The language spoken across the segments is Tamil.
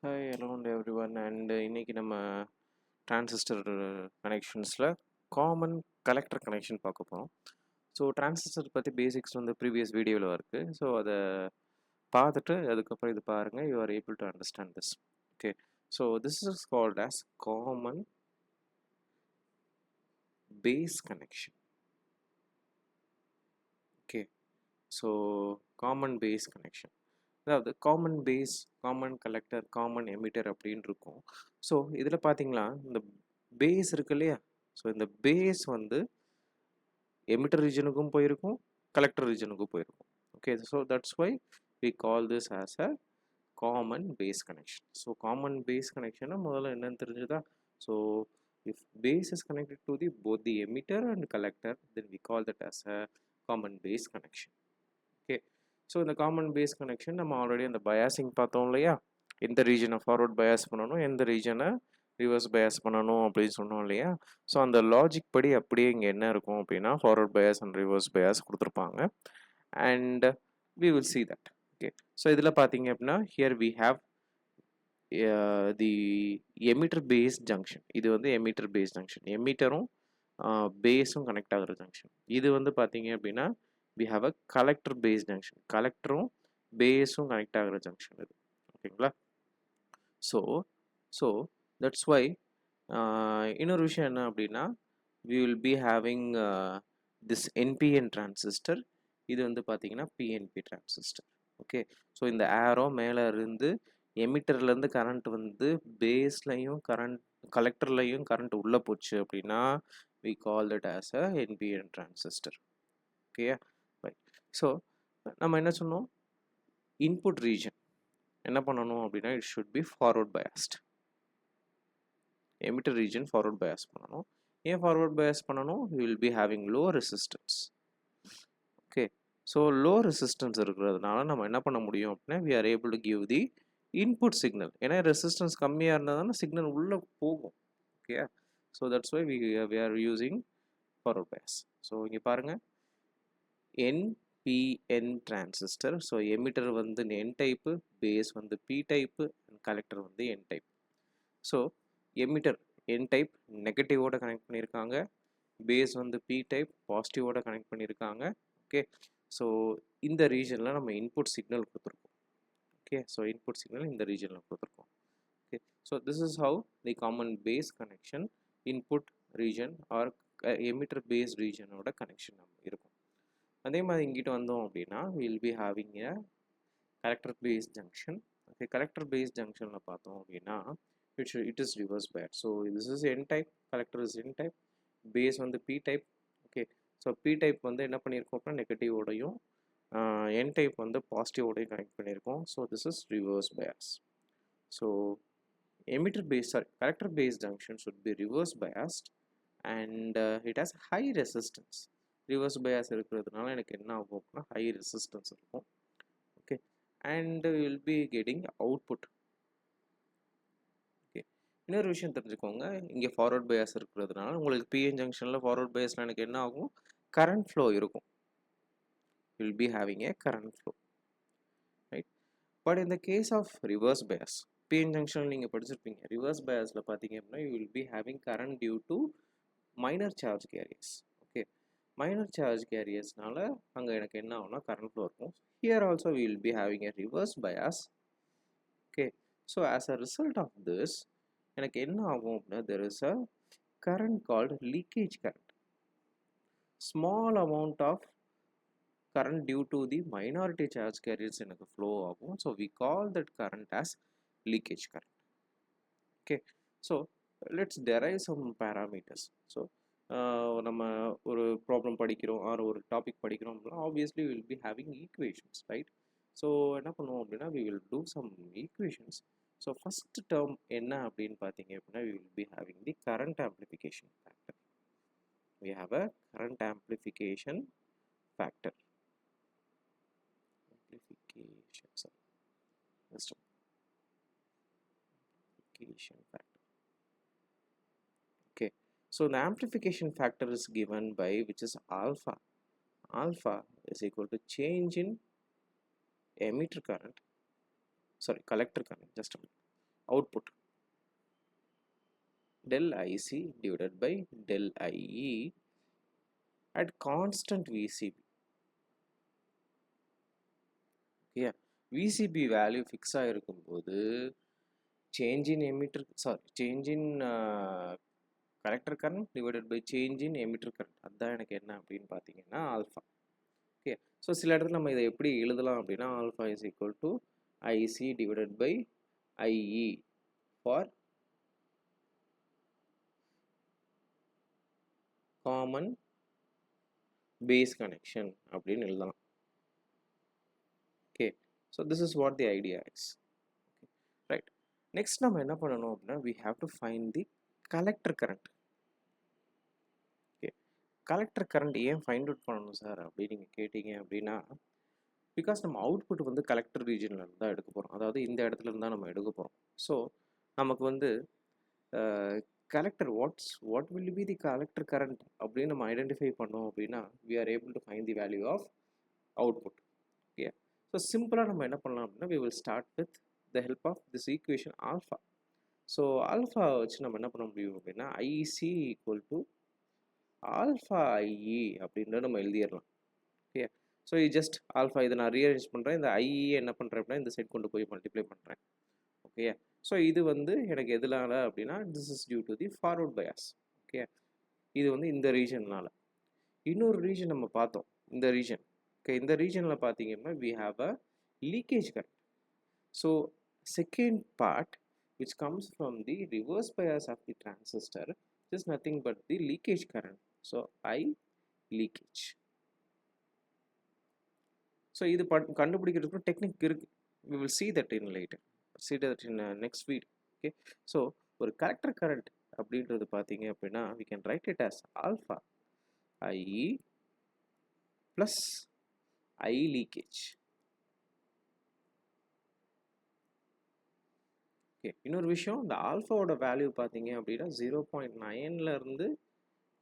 Hi hello everyone and இன்னைக்கு நம்ம டிரான்சிஸ்டர் கனெக்ஷன்ஸில் காமன் கலெக்டர் கனெக்ஷன் பார்க்க போகிறோம். ஸோ டிரான்சிஸ்டர் பற்றி பேசிக்ஸ் வந்து ப்ரீவியஸ் வீடியோவில் இருக்குது. ஸோ அதை பார்த்துட்டு அதுக்கப்புறம் இது பாருங்கள், you are able to understand this. Okay, so this is called as common base connection. Okay, so common base connection, அதாவது common base, common collector, common emitter அப்படின்னு இருக்கும். ஸோ இதில் பார்த்தீங்களா இந்த பேஸ் இருக்கு இல்லையா, ஸோ இந்த பேஸ் வந்து எமிட்டர் ரீஜனுக்கும் போயிருக்கும், கலெக்டர் ரீஜனுக்கும் போயிருக்கும். Okay, so that's why we call this as a common base connection. So common base கனெக்ஷனை முதல்ல என்னன்னு தெரிஞ்சுதா? So if base is connected to the both the emitter and collector, then we call that as a common base connection. Okay, so இந்த காமன் பேஸ் கனெக்ஷன் நம்ம ஆல்ரெடி அந்த பயாசிங் பார்த்தோம் இல்லையா, எந்த ரீஜனை ஃபார்வர்ட் பயாஸ் பண்ணணும், எந்த ரீஜனை ரிவர்ஸ் பயாஸ் பண்ணணும் அப்படின்னு சொன்னோம் இல்லையா. ஸோ அந்த லாஜிக் படி அப்படியே இங்கே என்ன இருக்கும் அப்படின்னா forward bias and reverse bias கொடுத்துருப்பாங்க. And we will see that. Okay, so இதில் பார்த்தீங்க அப்படின்னா here we have the emitter base junction. இது வந்து எமிட்டர் பேஸ் ஜங்ஷன், எமிட்டரும் பேஸும் கனெக்ட் ஆகிற ஜங்ஷன். இது வந்து பார்த்தீங்க அப்படின்னா we have a collector based junction, கலெக்டரும் பேஸும் கனெக்ட் ஆகிற ஜங்ஷன் இது. ஓகேங்களா? ஸோ தட்ஸ் வை இன்னொரு விஷயம் என்ன அப்படின்னா we will be having this NPN transistor. இது வந்து பார்த்தீங்கன்னா PNP transistor. ஓகே, ஸோ இந்த ஆரோ மேலே இருந்து எமிட்டர்லேருந்து கரண்ட் வந்து பேஸ்லையும் கரண்ட் கலெக்டர்லையும் கரண்ட் உள்ளே போச்சு அப்படின்னா we call that as a NPN transistor. ஓகேயா? ஸோ நம்ம என்ன சொன்னோம், இன்புட் ரீஜன் என்ன பண்ணணும் அப்படின்னா it should be forward biased. Emitter region forward bias பண்ணணும். ஏன் ஃபார்வர்ட் பயாஸ் பண்ணணும்? We will be having low resistance. Okay, so low resistance இருக்கிறதுனால நம்ம என்ன பண்ண முடியும் அப்படின்னா we are able to give the input signal. ஏன்னா ரெசிஸ்டன்ஸ் கம்மியாக இருந்தால் சிக்னல் உள்ளே போகும். Okay, so that's why we are using forward bias. So இங்கே பாருங்கள், NPN டிரான்சிஸ்டர். ஸோ எமிட்டர் வந்து N டைப்பு, பேஸ் வந்து P டைப்பு, அண்ட் கலெக்டர் வந்து N type. So emitter N type நெகட்டிவோட கனெக்ட் பண்ணியிருக்காங்க, பேஸ் வந்து P டைப் பாசிட்டிவோட கனெக்ட் பண்ணியிருக்காங்க. ஓகே, ஸோ இந்த ரீஜனில் நம்ம இன்புட் சிக்னல் கொடுத்துருக்கோம். ஓகே, ஸோ இன்புட் சிக்னல் இந்த ரீஜனில் கொடுத்துருக்கோம். Okay, so this is how the common base connection input region or emitter base ரீஜனோட கனெக்ஷன் இருக்கும். அதே மாதிரி இங்கிட்ட வந்தோம் அப்படின்னா will be having a collector base junction. Okay, collector base ஜங்ஷனில் பார்த்தோம் அப்படின்னா it is reverse biased. So this is N type, collector is N type, base வந்து P type. Okay, so P type வந்து என்ன பண்ணியிருக்கோம் அப்படின்னா நெகட்டிவோடையும், N டைப் வந்து பாசிட்டிவோடையும் கனெக்ட் பண்ணியிருக்கோம். So this is reverse bias. So emitter base sorry collector base junction should be reverse biased and it has high resistance. Reverse bias இருக்கிறதுனால எனக்கு என்ன ஆகும் அப்படின்னா ஹை ரெசிஸ்டன்ஸ் இருக்கும். Okay, and will be getting output. Okay, இன்னொரு விஷயம் தெரிஞ்சுக்கோங்க, இங்கே ஃபார்வர்ட் பயாஸ் இருக்கிறதுனால உங்களுக்கு PN ஜங்ஷனில் ஃபார்வர்ட் பயாஸில் எனக்கு என்ன ஆகும், கரண்ட் ஃப்ளோ இருக்கும். Will be having a current flow, right? But இந்த case of reverse bias, PN ஜங்ஷனில் நீங்கள் படிச்சிருப்பீங்க, ரிவர்ஸ் பயாஸில் பார்த்தீங்க அப்படின்னா you will be having current due to minor charge carriers. Okay, minor charge கேரியர்ஸ்னால அங்கே எனக்கு என்ன ஆகும்னா கரண்ட் ஃப்ளோ இருக்கும். Here also we will be having a reverse bias. Okay, so as a result of this எனக்கு என்ன ஆகும் அப்படின்னா there is a current called leakage current. Small amount of current due to the minority charge carriers எனக்கு ஃப்ளோ ஆகும். So we call that current as leakage current. Okay, so let's derive some parameters. So நம்ம ஒரு ப்ராப்ளம் படிக்கிறோம் ஆர் ஒரு டாபிக் படிக்கிறோம் அப்படின்னா obviously will be having equations, right? So என்ன பண்ணுவோம் அப்படின்னா we will do some equations. So first term என்ன அப்படின்னு பார்த்தீங்க அப்படின்னா we will be having the current amplification factor. We have a current amplification factor. Okay, so the amplification factor is given by which is alpha. Alpha is equal to change in emitter current, sorry, collector current, just a minute. output del IC divided by del IE at constant VCB. Okay, VCB value fix ஆயிருக்கும்போது change in emitter, change in collector current divided by change in emitter current, அதான் எனக்கு என்ன அப்படின்னு பார்த்தீங்கன்னா ஆல்ஃபா. ஓகே, ஸோ சில இடத்துல நம்ம இதை எப்படி எழுதலாம் அப்படின்னா alpha is equal to IC divided by IE for common base connection அப்படின்னு எழுதலாம். Okay, so this is what the idea is. Right, next நம்ம என்ன பண்ணணும் அப்படின்னா we have to find the collector current. Okay, collector current ஏன் ஃபைண்ட் அவுட் பண்ணணும் சார் அப்படின்னு நீங்கள் கேட்டிங்க அப்படின்னா, பிகாஸ் நம்ம அவுட்புட் வந்து கலெக்டர் ரீஜனில் இருந்து தான் எடுக்க போகிறோம், அதாவது இந்த இடத்துல இருந்து தான் நம்ம எடுக்க போகிறோம். ஸோ நமக்கு வந்து collector what will be the collector current அப்படின்னு நம்ம ஐடென்டிஃபை பண்ணோம் அப்படின்னா we are able to find the value of output. Okay, so சிம்பிளாக நம்ம என்ன பண்ணலாம் அப்படின்னா we will start with the help of this equation alpha. So alpha வச்சு நம்ம என்ன பண்ண முடியும் அப்படின்னா IC equal to alpha IE அப்படின்றத நம்ம எழுதிடலாம். ஓகே, ஸோ இது ஜஸ்ட் ஆல்ஃபா, இதை நான் ரீஅரேஞ்ச் பண்ணுறேன், இந்த ஐஇ என்ன பண்ணுறேன் அப்படின்னா இந்த சைட் கொண்டு போய் மல்டிப்ளை பண்ணுறேன். ஓகே, ஸோ இது வந்து எனக்கு எதனால அப்படின்னா this is due to the forward bias. Okay, இது வந்து இந்த ரீஜன்னால. இன்னொரு ரீஜன் நம்ம பார்த்தோம், இந்த ரீஜன். ஓகே, இந்த ரீஜனில் பார்த்தீங்கன்னா we have a leakage current. So second part which comes from the reverse bias of the transistor is nothing but the leakage current. So I leakage. So இது கண்டுபிடிக்கிறதுக்கு டெக்னிக் இருக்கு. We will see that in later. See that in next video. Okay, so ஒரு கலெக்டர் கரண்ட் அப்படின்றது பார்த்தீங்க அப்படின்னா we can write it as alpha IE plus I leakage. Okay, இன்னொரு விஷயம், இந்த ஆல்ஃபாவோட வேல்யூ பார்த்தீங்க அப்படின்னா 0.9லேருந்து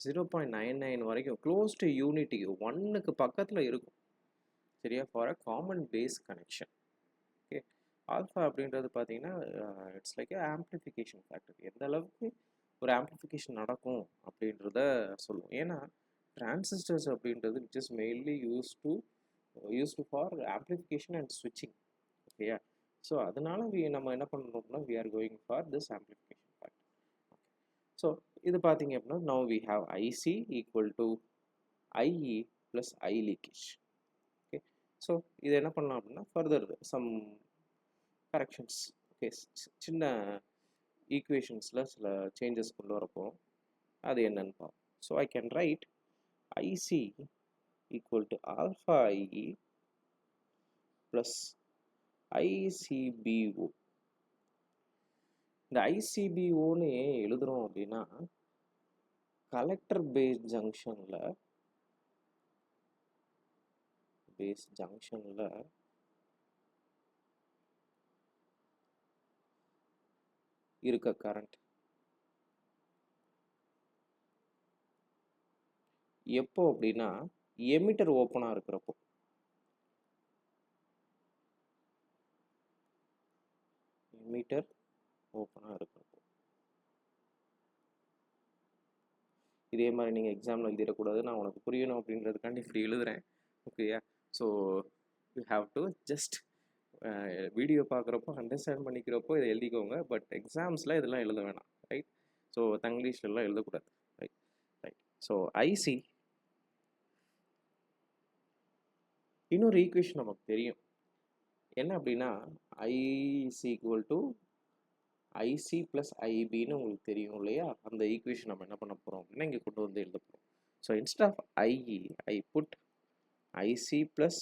0.99 வரைக்கும் க்ளோஸ் டு யூனிட்டி 1க்கு பக்கத்தில் இருக்கும். சரியா, for a common base connection. Okay, alpha அப்படின்றது பார்த்தீங்கன்னா இட்ஸ் லைக் ஆம்ப்ளிஃபிகேஷன் ஃபேக்டர். எந்த அளவுக்கு ஒரு ஆம்ப்ளிஃபிகேஷன் நடக்கும் அப்படின்றத சொல்லுவோம். ஏன்னா டிரான்சிஸ்டர்ஸ் அப்படின்றது it is mainly used for amplification and ஸ்விட்சிங். ஓகேயா, ஸோ அதனால நம்ம என்ன பண்ணுறோம்னா we are going for this amplification factor. So இது பார்த்தீங்க அப்படின்னா now we have IC equal to IE plus I leakage. Okay, so இது என்ன பண்ணலாம் அப்படின்னா further some corrections. ஓகே, சின்ன ஈக்குவேஷன்ஸில் சில சேஞ்சஸ் கொண்டு வரப்போ அது என்னன்னு பார்ப்போம். So I can write IC equal to alpha IE plus ICBO. இந்த ஐசிபிஓன்னு ஏன் எழுதுறோம் அப்படின்னா கலெக்டர் பேஸ் ஜங்ஷன்ல இருக்க கரண்ட் எப்போ அப்படின்னா எமிட்டர் ஓப்பனாக இருக்கிறப்போ. எமிட்டர் ஓப்பனாக இருக்கிறப்போ இதே மாதிரி நீங்கள் எக்ஸாமில் எழுதிடக்கூடாது, நான் உனக்கு புரியணும் அப்படின்றதுக்காண்டி இப்படி எழுதுறேன். ஓகேயா, so you have to just video பார்க்குறப்போ அண்டர்ஸ்டாண்ட் பண்ணிக்கிறப்போ இதை எழுதிக்கோங்க. பட் எக்ஸாம்ஸில் இதெல்லாம் எழுத வேணாம். ரைட், ஸோ தங்கிலீஷ்லாம் எழுதக்கூடாது. ரைட் ரைட் ஸோ ஐசி, இன்னொரு ஈக்குவேஷன் நமக்கு தெரியும் என்ன அப்படின்னா IC equal to IC plus ஐபின்னு உங்களுக்கு தெரியும் இல்லையா. அந்த ஈக்குவேஷன் நம்ம என்ன பண்ண போகிறோம் அப்படின்னா இங்கே கொண்டு வந்து எழுத போகிறோம். So instead of IE I put IC plus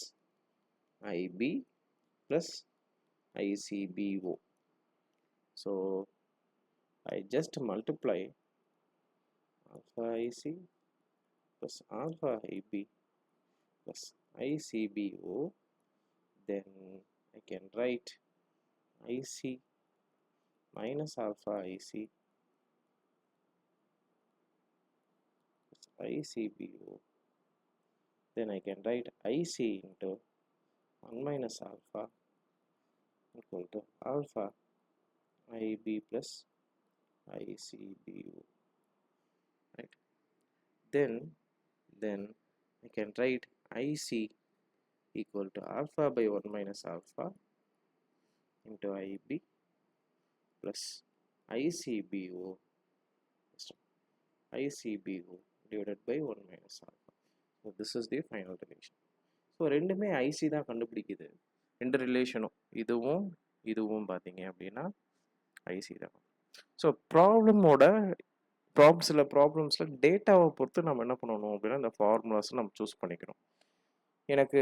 IB plus ICBO. So I just multiply alpha IC plus alpha IB plus ICBO. Then I can write IC minus alpha IC plus ICBO. Then I can write IC into 1 minus alpha equal to alpha IB plus ICBO, right? Then I can write IC equal to alpha by 1 minus alpha into IB plus ICBO divided by 1 minus alpha. So this is the final relation. So ரெண்டுமே ஐசி தான் கண்டுபிடிக்குது. ரெண்டு ரிலேஷனும் இதுவும் பார்த்தீங்க அப்படின்னா ஐசி தான். ஸோ சில ப்ராப்ளம்ஸில் டேட்டாவை பொறுத்து நம்ம என்ன பண்ணணும் அப்படின்னா இந்த ஃபார்முலாஸை நம்ம சூஸ் பண்ணிக்கணும். எனக்கு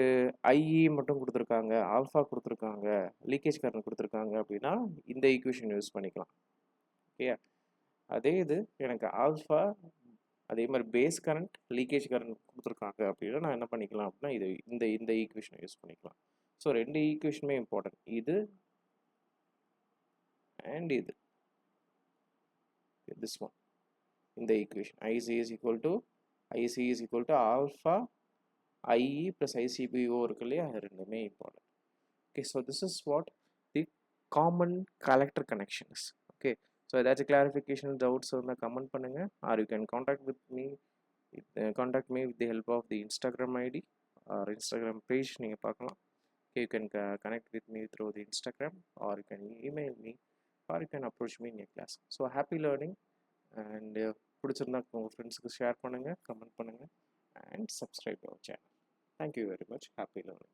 ஐஇ மட்டும் கொடுத்துருக்காங்க, ஆல்ஃபா கொடுத்துருக்காங்க, லீக்கேஜ் கரண்ட் கொடுத்துருக்காங்க அப்படின்னா இந்த ஈக்குவேஷன் யூஸ் பண்ணிக்கலாம். ஓகே, அதே இது எனக்கு ஆல்ஃபா அதே மாதிரி பேஸ் கரண்ட் லீக்கேஜ் கரண்ட் கொடுத்துருக்காங்க அப்படின்னா நான் என்ன பண்ணிக்கலாம் அப்படின்னா இந்த ஈக்குவேஷனை யூஸ் பண்ணிக்கலாம். ஸோ ரெண்டு ஈக்குவேஷனுமே இம்பார்ட்டன்ட், இது அண்ட் இது திஸ் ஒன். இந்த equation IC is equal to alpha IE plus ICBO இருக்கு இல்லையா, அது ரெண்டுமே important. Okay, so this is what the common collector connections. Okay, so ஏதாச்சும் கிளாரிஃபிகேஷன் டவுட்ஸ் இருந்தால் கமெண்ட் பண்ணுங்கள், are you can contact me with the help of the Instagram ID or Instagram page நீங்கள் பார்க்கலாம். Okay, you can connect with me through the Instagram, or you can email me, or you can approach me in your class. So happy learning, and பிடிச்சிருந்தா உங்கள் ஃப்ரெண்ட்ஸுக்கு ஷேர் பண்ணுங்கள், கமெண்ட் பண்ணுங்கள், and subscribe to our channel. Thank you very much. Happy learning.